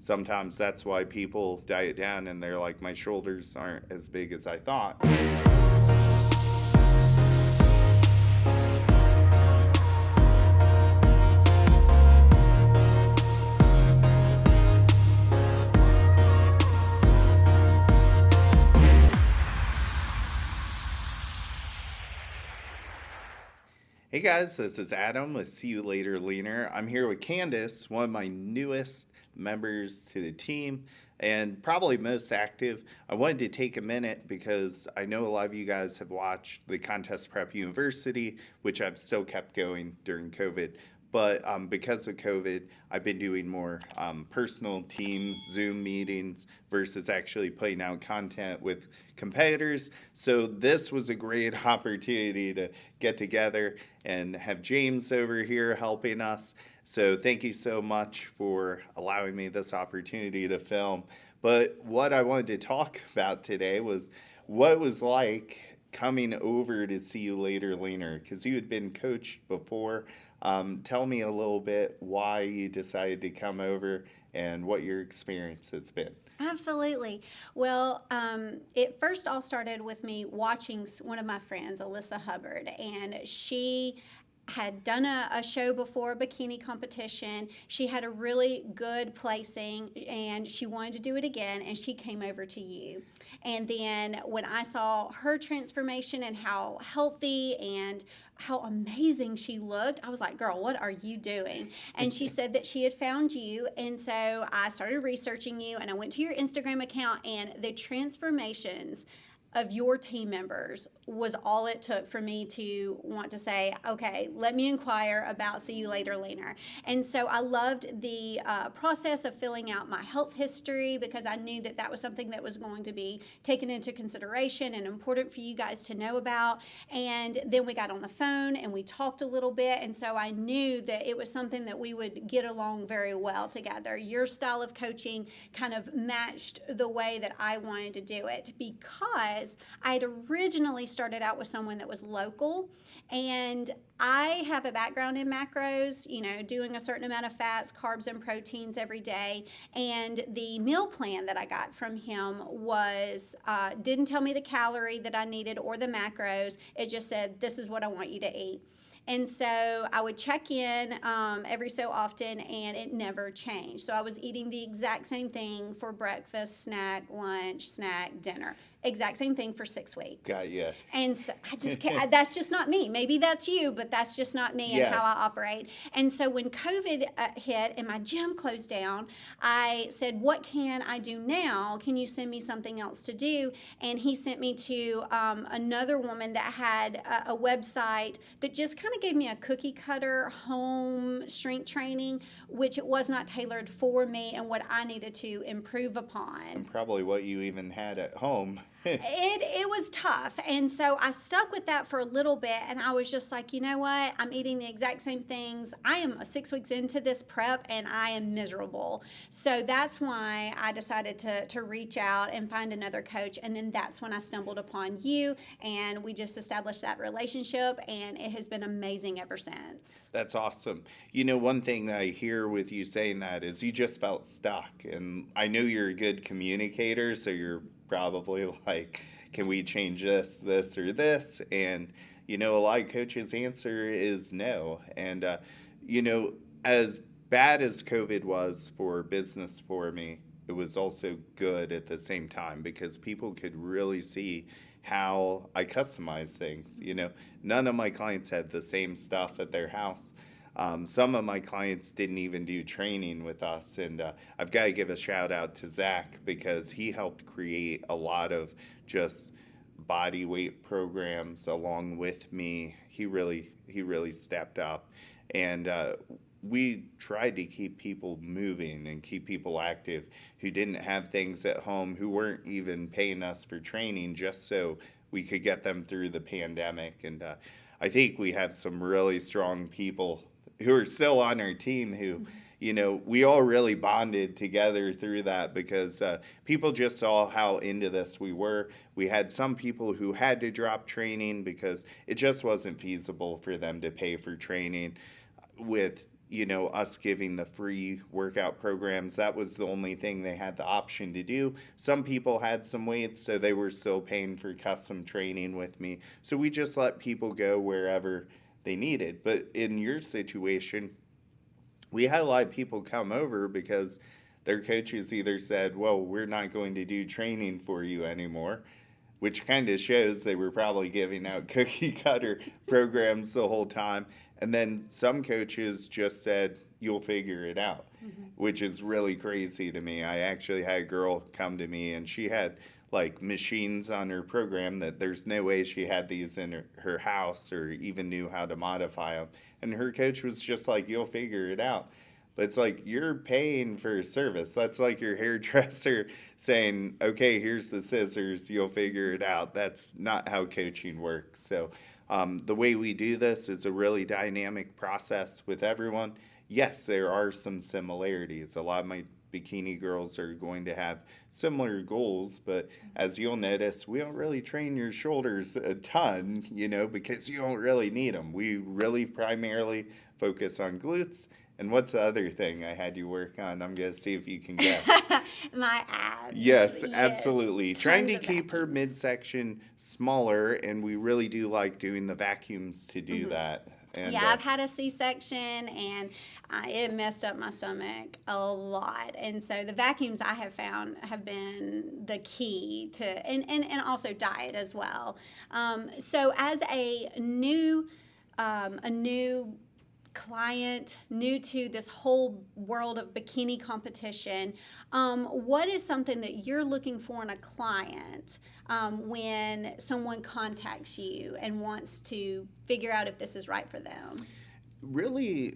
sometimes that's why people diet down and they're like, my shoulders aren't as big as I thought. Hey guys, this is Adam with SeeYouLaterLeaner. I'm here with Candice, one of my newest members to the team and probably most active. I wanted to take a minute because I know a lot of you guys have watched the Contest Prep University, which I've still kept going during COVID. But because of COVID, I've been doing more personal team Zoom meetings versus actually putting out content with competitors. So this was a great opportunity to get together and have James over here helping us. So thank you so much for allowing me this opportunity to film. But what I wanted to talk about today was what it was like coming over to SeeYouLaterLeaner, because you had been coached before. Tell me a little bit why you decided to come over and what your experience has been. Absolutely. Well, it first all started with me watching one of my friends, Alyssa Hubbard, and she had done a show before, bikini competition. She had a really good placing and she wanted to do it again, and she came over to you. And then when I saw her transformation and how healthy and how amazing she looked, I was like, girl, what are you doing? And she said that she had found you. And so I started researching you and I went to your Instagram account, and the transformations of your team members was all it took for me to want to say, okay, let me inquire about SeeYouLaterLeaner. And so I loved the process of filling out my health history, because I knew that that was something that was going to be taken into consideration and important for you guys to know about. And then we got on the phone and we talked a little bit, and so I knew that it was something that we would get along very well together. Your style of coaching kind of matched the way that I wanted to do it, because I had originally started out with someone that was local, and I have a background in macros, doing a certain amount of fats, carbs, and proteins every day. And the meal plan that I got from him was didn't tell me the calorie that I needed or the macros. It just said, this is what I want you to eat. And so I would check in every so often, and it never changed. So I was eating the exact same thing for breakfast, snack, lunch, snack, dinner. Exact same thing for 6 weeks. Got you. And so I just can't, that's just not me. Maybe that's you, but that's just not me and how I operate. And so when COVID hit and my gym closed down, I said, what can I do now? Can you send me something else to do? And he sent me to another woman that had a website that just kind of gave me a cookie cutter home strength training, which it was not tailored for me and what I needed to improve upon. And probably what you even had at home. It was tough, and so I stuck with that for a little bit, and I was just like, you know what, I'm eating the exact same things. I am 6 weeks into this prep, and I am miserable. So that's why I decided to reach out and find another coach, and then that's when I stumbled upon you, and we just established that relationship, and it has been amazing ever since. That's awesome. One thing that I hear with you saying that is you just felt stuck, and I know you're a good communicator, so you're probably like, can we change this, or this? And, a lot of coaches' answer is no. And, as bad as COVID was for business for me, it was also good at the same time, because people could really see how I customize things. None of my clients had the same stuff at their house. Some of my clients didn't even do training with us, and I've got to give a shout out to Zach, because he helped create a lot of just body weight programs along with me. He really stepped up, and we tried to keep people moving and keep people active who didn't have things at home, who weren't even paying us for training, just so we could get them through the pandemic. And I think we have some really strong people who are still on our team who, we all really bonded together through that, because people just saw how into this we were. We had some people who had to drop training because it just wasn't feasible for them to pay for training with us giving the free workout programs, that was the only thing they had the option to do. Some people had some weights, so they were still paying for custom training with me. So we just let people go wherever they needed. But in your situation, we had a lot of people come over because their coaches either said, well, we're not going to do training for you anymore, which kind of shows they were probably giving out cookie cutter programs the whole time. And then some coaches just said, you'll figure it out, which is really crazy to me. I actually had a girl come to me and she had like machines on her program that there's no way she had these in her house or even knew how to modify them. And her coach was just like, you'll figure it out. But it's like you're paying for a service. That's like your hairdresser saying, okay, here's the scissors, you'll figure it out. That's not how coaching works. So the way we do this is a really dynamic process with everyone. Yes, there are some similarities. A lot of my bikini girls are going to have similar goals, but as you'll notice, we don't really train your shoulders a ton, because you don't really need them. We really primarily focus on glutes. And what's the other thing I had you work on? I'm going to see if you can guess. My abs. Yes, absolutely. Trying to Tons of keep her vacuums. midsection smaller, and we really do like doing the vacuums to do that. And, Yeah, I've had a C-section, and it messed up my stomach a lot. And so the vacuums I have found have been the key to, and also diet as well. So as a new client, new to this whole world of bikini competition, what is something that you're looking for in a client when someone contacts you and wants to figure out if this is right for them? really,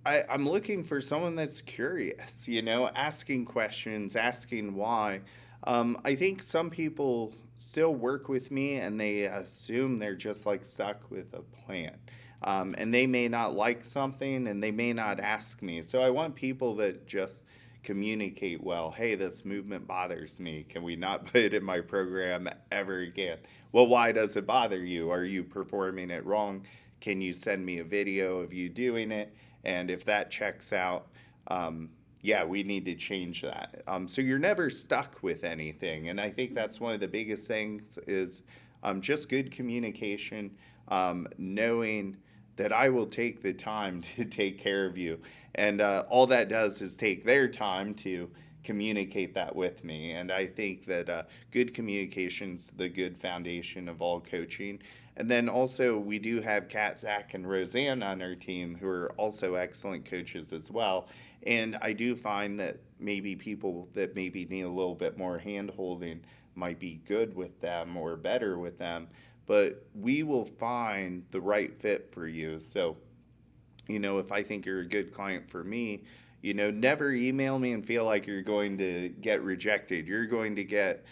I'm looking for someone that's curious, asking questions, asking why. I think some people still work with me and they assume they're just like stuck with a plan. And they may not like something and they may not ask me. So I want people that just communicate well. Hey, this movement bothers me. Can we not put it in my program ever again? Well, why does it bother you? Are you performing it wrong? Can you send me a video of you doing it? And if that checks out, yeah, we need to change that. So you're never stuck with anything. And I think that's one of the biggest things is just good communication, knowing that I will take the time to take care of you. And all that does is take their time to communicate that with me. And I think that good communication's the good foundation of all coaching. And then also we do have Kat, Zach, and Roseanne on our team who are also excellent coaches as well. And I do find that maybe people that maybe need a little bit more hand holding might be good with them or better with them. But we will find the right fit for you. So, if I think you're a good client for me, never email me and feel like you're going to get rejected. You're going to get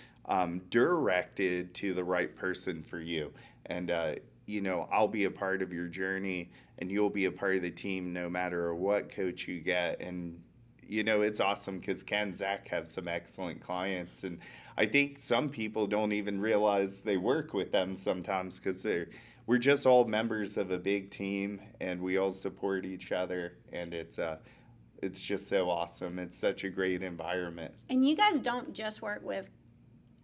directed to the right person for you. And, I'll be a part of your journey and you'll be a part of the team no matter what coach you get. And, it's awesome because Ken and Zach have some excellent clients. And I think some people don't even realize they work with them sometimes because we're just all members of a big team and we all support each other. And it's just so awesome. It's such a great environment. And you guys don't just work with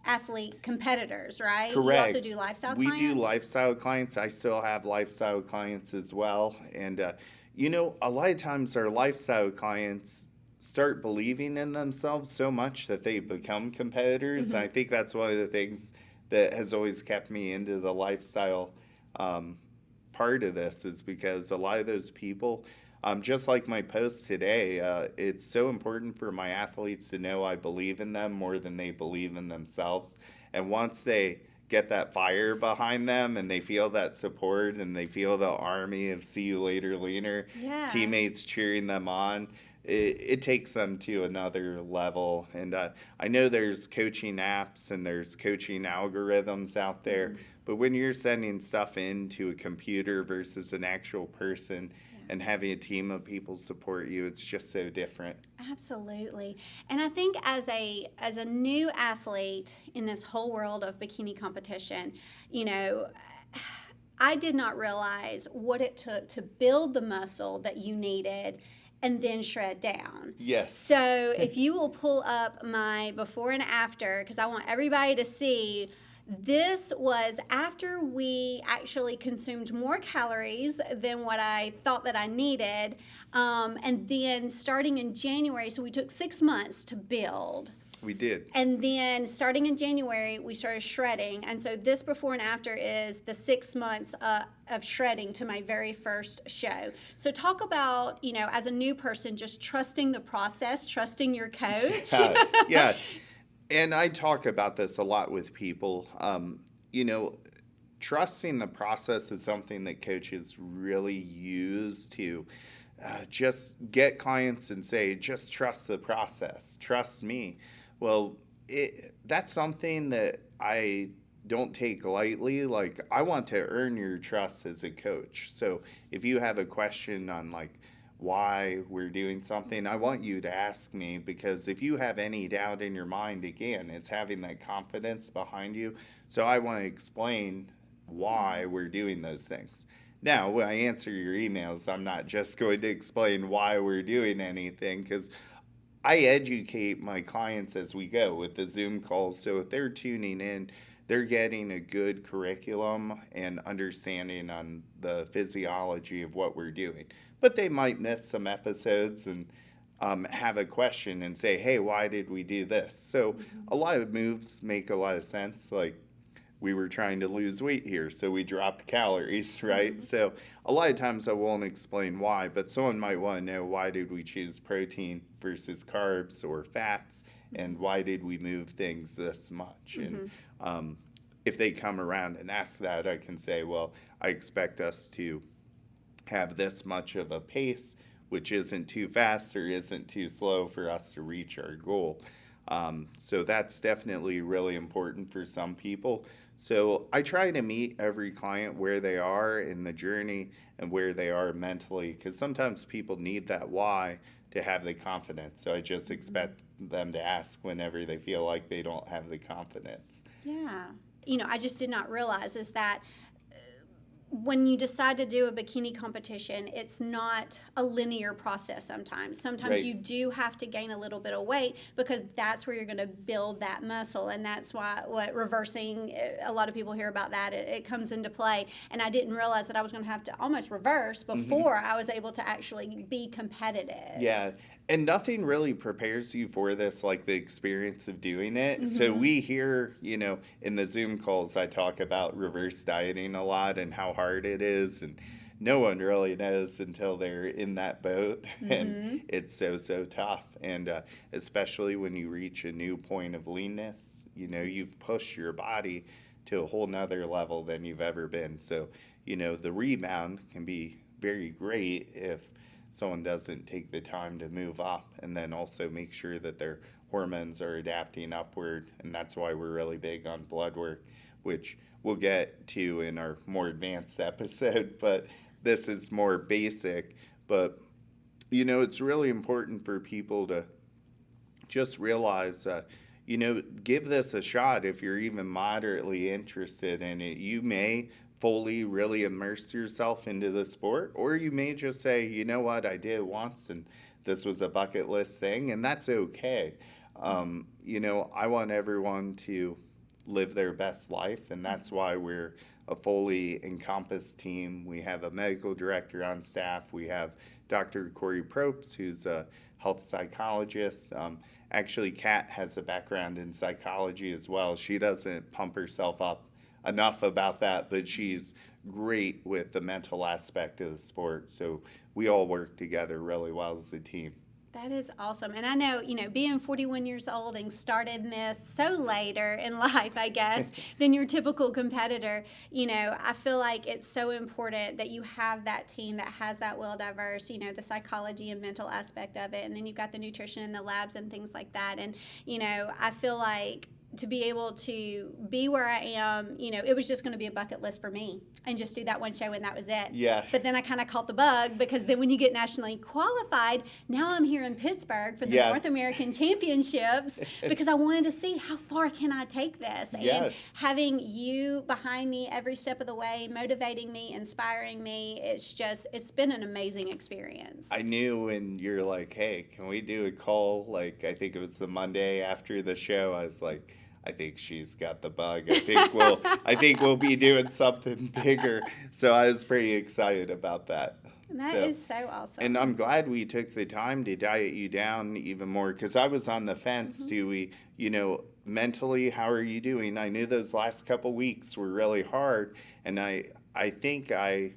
athlete competitors, right? Correct. You also do lifestyle We clients? do lifestyle clients. I still have lifestyle clients as well. And, a lot of times our lifestyle clients start believing in themselves so much that they become competitors. Mm-hmm. I think that's one of the things that has always kept me into the lifestyle part of this is because a lot of those people, just like my post today, it's so important for my athletes to know I believe in them more than they believe in themselves. And once they get that fire behind them and they feel that support and they feel the army of See You Later Leaner teammates cheering them on, it takes them to another level. And I know there's coaching apps and there's coaching algorithms out there, but when you're sending stuff into a computer versus an actual person and having a team of people support you, it's just so different. Absolutely. And I think as a new athlete in this whole world of bikini competition, I did not realize what it took to build the muscle that you needed and then shred down. Yes. So if you will pull up my before and after, because I want everybody to see, this was after we actually consumed more calories than what I thought that I needed. And then starting in January, so we took 6 months to build. We did. And then starting in January, we started shredding. And so this before and after is the 6 months of shredding to my very first show. So talk about, as a new person, just trusting the process, trusting your coach. Yeah. And I talk about this a lot with people. Trusting the process is something that coaches really use to just get clients and say, just trust the process, trust me. Well, that's something that I don't take lightly. Like, I want to earn your trust as a coach. So if you have a question on why we're doing something, I want you to ask me, because if you have any doubt in your mind, again, it's having that confidence behind you. So I want to explain why we're doing those things. Now, when I answer your emails, I'm not just going to explain why we're doing anything, because I educate my clients as we go with the Zoom calls. So if they're tuning in, they're getting a good curriculum and understanding on the physiology of what we're doing. But they might miss some episodes and have a question and say, hey, why did we do this? So a lot of moves make a lot of sense. Like, we were trying to lose weight here, so we dropped calories, right? So a lot of times I won't explain why, but someone might want to know, why did we choose protein versus carbs or fats, and why did we move things this much? And if they come around and ask that, I can say, well, I expect us to have this much of a pace, which isn't too fast or isn't too slow for us to reach our goal. So that's definitely really important for some people. So I try to meet every client where they are in the journey and where they are mentally, because sometimes people need that why to have the confidence. So I just expect them to ask whenever they feel like they don't have the confidence. Yeah. I just did not realize is that when you decide to do a bikini competition, it's not a linear process sometimes. Sometimes Right. you do have to gain a little bit of weight, because that's where you're going to build that muscle. And that's why what reversing, a lot of people hear about that, it comes into play. And I didn't realize that I was going to have to almost reverse before I was able to actually be competitive. Yeah, and nothing really prepares you for this like the experience of doing it. So we hear, in the Zoom calls, I talk about reverse dieting a lot and how hard it is, and no one really knows until they're in that boat, and it's so tough. And especially when you reach a new point of leanness, you've pushed your body to a whole nother level than you've ever been. So, the rebound can be very great if someone doesn't take the time to move up, and then also make sure that their hormones are adapting upward. And that's why we're really big on blood work, which we'll get to in our more advanced episode, but this is more basic. But it's really important for people to just realize give this a shot. If you're even moderately interested in it, you may fully really immerse yourself into the sport, or you may just say, you know what, I did it once and this was a bucket list thing, and that's okay. I want everyone to live their best life, and that's why we're a fully encompassed team. We have a medical director on staff. We have Dr. Corey Probst, who's a health psychologist. Actually, Kat has a background in psychology as well. She doesn't pump herself up enough about that, but she's great with the mental aspect of the sport. So we all work together really well as a team. That is awesome. And I know, being 41 years old and starting this so later in life, I guess, than your typical competitor, I feel like it's so important that you have that team that has that well diverse, the psychology and mental aspect of it. And then you've got the nutrition and the labs and things like that. And, I feel like to be able to be where I am, it was just going to be a bucket list for me and just do that one show and that was it. Yeah. But then I kind of caught the bug because then when you get nationally qualified, now I'm here in Pittsburgh for the North American Championships because I wanted to see how far can I take this. And having you behind me every step of the way, motivating me, inspiring me, it's been an amazing experience. I knew when you're like, hey, can we do a call? Like, I think it was the Monday after the show. I was like, I think she's got the bug. I think we'll be doing something bigger. So I was pretty excited about that. That is so awesome. And I'm glad we took the time to diet you down even more because I was on the fence. Do we, mentally, how are you doing? I knew those last couple weeks were really hard, and I think I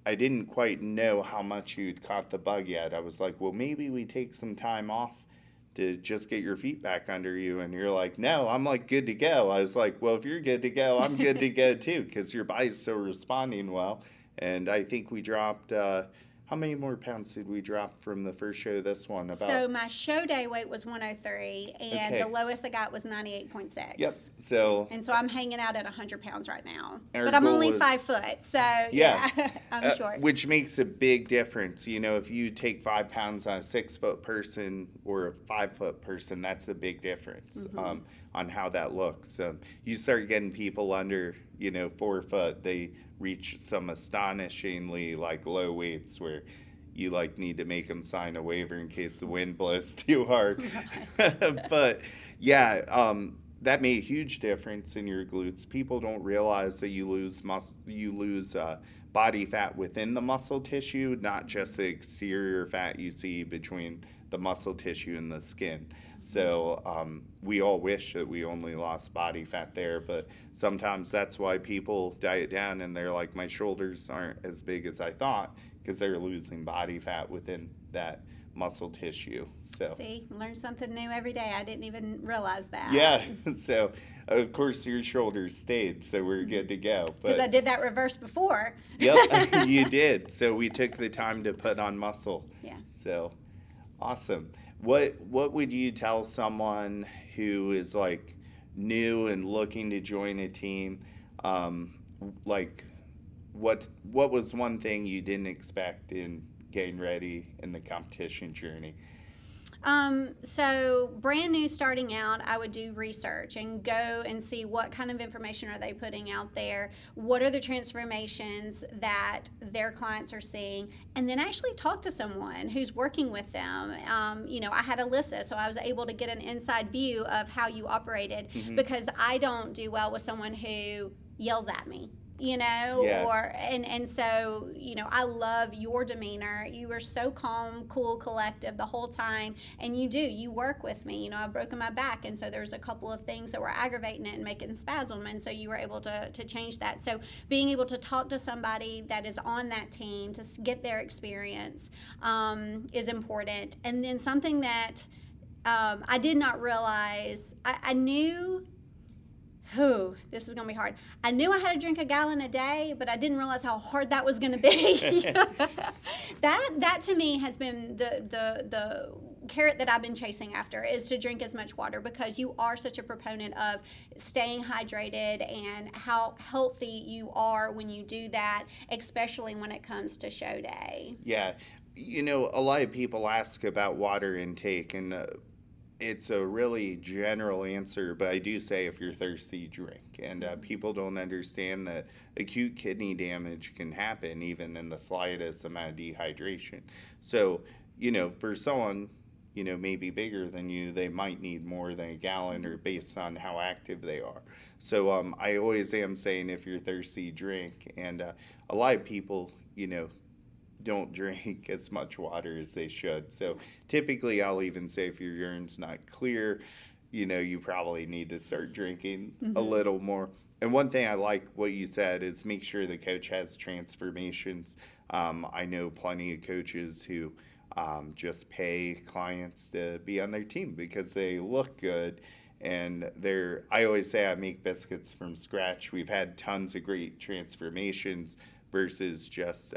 didn't quite know how much you'd caught the bug yet. I was like, well, maybe we take some time off to just get your feet back under you. And you're like, no, I'm like good to go. I was like, well, if you're good to go, I'm good to go too, because your body's still responding well. And I think we dropped, how many more pounds did we drop from the first show this one? So my show day weight was 103, and the lowest I got was 98.6. Yep. And so I'm hanging out at 100 pounds right now. But I'm only 5 foot, so I'm short. Which makes a big difference. If you take 5 pounds on a 6 foot person or a 5 foot person, that's a big difference on how that looks. You start getting people under, 4 foot, they reach some astonishingly low weights where you need to make them sign a waiver in case the wind blows too hard. But that made a huge difference in your glutes. People don't realize that you lose body fat within the muscle tissue, not just the exterior fat you see between the muscle tissue and the skin. So we all wish that we only lost body fat there, but sometimes that's why people diet down and they're like, my shoulders aren't as big as I thought, because they're losing body fat within that muscle tissue. So see, learn something new every day. I didn't even realize that. Yeah. So of course your shoulders stayed, so we're good to go. Because I did that reverse before. Yep, you did. So we took the time to put on muscle. Yeah. So awesome. What would you tell someone who is new and looking to join a team? What was one thing you didn't expect in getting ready in the competition journey? So brand new starting out, I would do research and go and see what kind of information are they putting out there, what are the transformations that their clients are seeing, and then actually talk to someone who's working with them. I had Alyssa, so I was able to get an inside view of how you operated because I don't do well with someone who yells at me. So I love your demeanor. You were so calm, cool, collective the whole time, and you work with me. I've broken my back, and so there's a couple of things that were aggravating it and making spasm, and so you were able to change that. So being able to talk to somebody that is on that team to get their experience is important. And then something that I did not realize, I knew. This is going to be hard. I knew I had to drink a gallon a day, but I didn't realize how hard that was going to be. That to me has been the carrot that I've been chasing after, is to drink as much water, because you are such a proponent of staying hydrated and how healthy you are when you do that, especially when it comes to show day. Yeah. A lot of people ask about water intake, and it's a really general answer, but I do say if you're thirsty, drink. And people don't understand that acute kidney damage can happen even in the slightest amount of dehydration. So, for someone, maybe bigger than you, they might need more than a gallon, or based on how active they are. So I always am saying if you're thirsty, drink. And a lot of people, don't drink as much water as they should. So typically I'll even say if your urine's not clear, you probably need to start drinking a little more. And one thing I like what you said is make sure the coach has transformations. I know plenty of coaches who just pay clients to be on their team because they look good. And I always say I make biscuits from scratch. We've had tons of great transformations versus just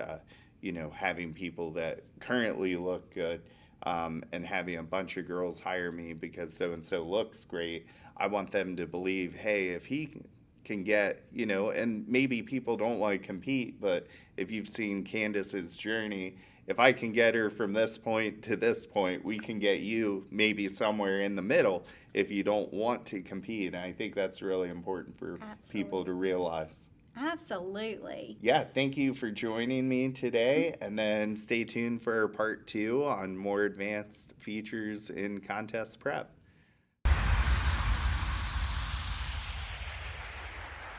having people that currently look good. and having a bunch of girls hire me because so and so looks great. I want them to believe, hey, if he can get, and maybe people don't want to compete, but if you've seen Candice's journey, if I can get her from this point to this point, we can get you maybe somewhere in the middle if you don't want to compete. And I think that's really important for people to realize. Absolutely. Yeah, thank you for joining me today. And then stay tuned for part 2 on more advanced features in contest prep.